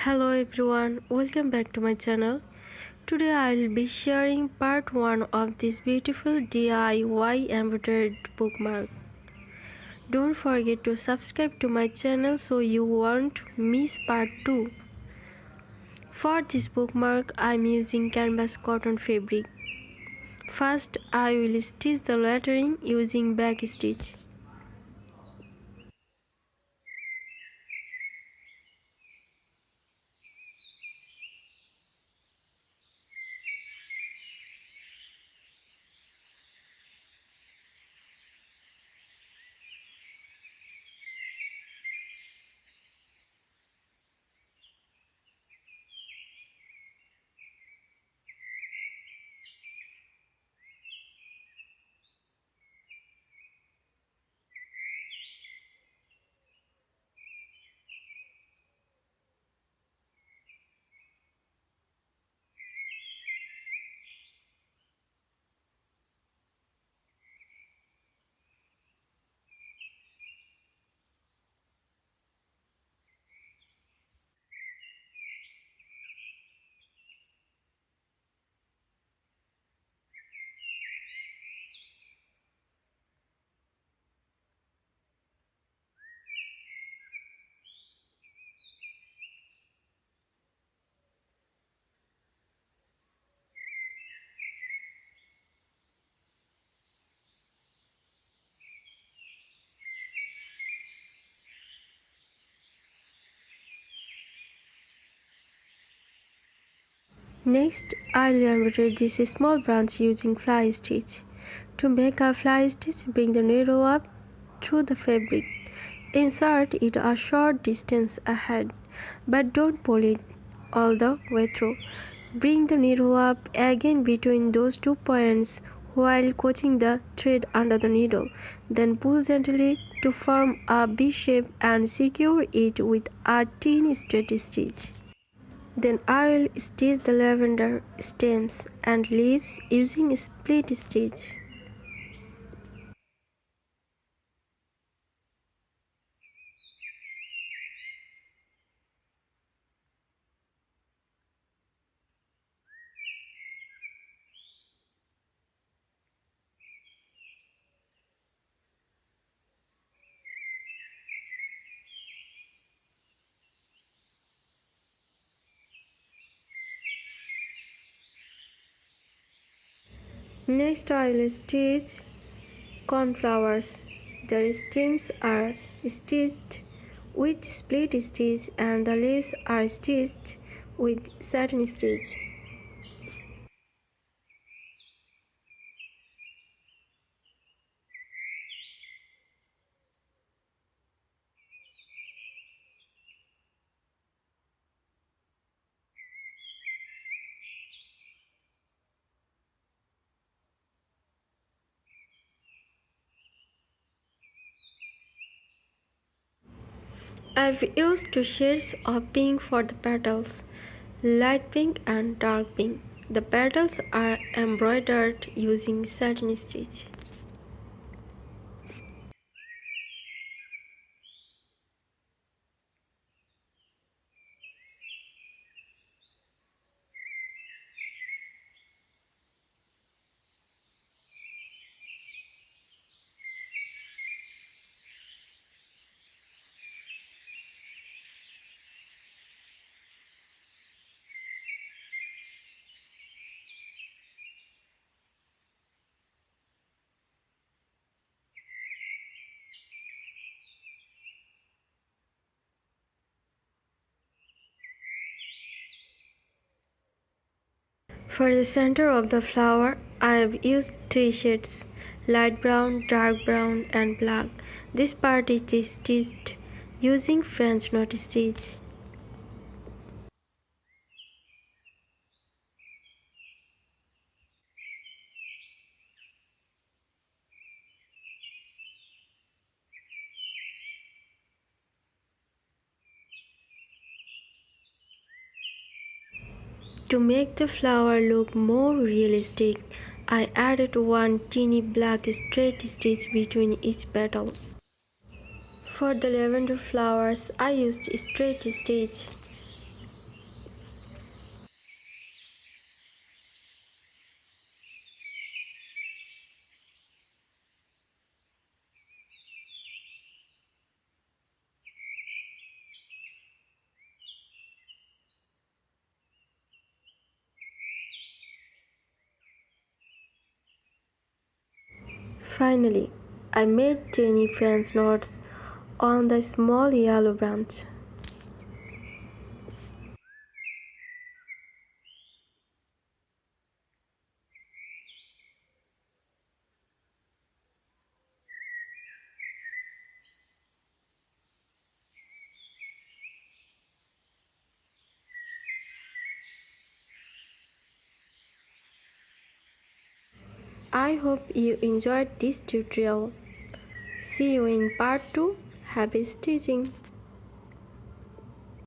Hello everyone, welcome back to my channel. Today I will be sharing part 1 of this beautiful DIY embroidered bookmark. Don't forget to subscribe to my channel so you won't miss part 2. For this bookmark I am using canvas cotton fabric. First I will stitch the lettering using back stitch. Next, I'll embroider this small branch using fly stitch. To make a fly stitch, bring the needle up through the fabric. Insert it a short distance ahead, but don't pull it all the way through. Bring the needle up again between those 2 points while coaching the thread under the needle. Then pull gently to form a V shape and secure it with a tiny straight stitch. Then I will stitch the lavender stems and leaves using split stitch. Next I will stitch cornflowers. Their stems are stitched with split stitch and the leaves are stitched with satin stitch. I've used 2 shades of pink for the petals, light pink and dark pink. The petals are embroidered using satin stitch. For the center of the flower, I have used 3 shades, light brown, dark brown and black. This part is stitched using French knot stitch. To make the flower look more realistic, I added 1 teeny black straight stitch between each petal. For the lavender flowers, I used straight stitch. Finally, I made tiny French knots on the small yellow branch. I hope you enjoyed this tutorial. See you in part 2. Happy stitching!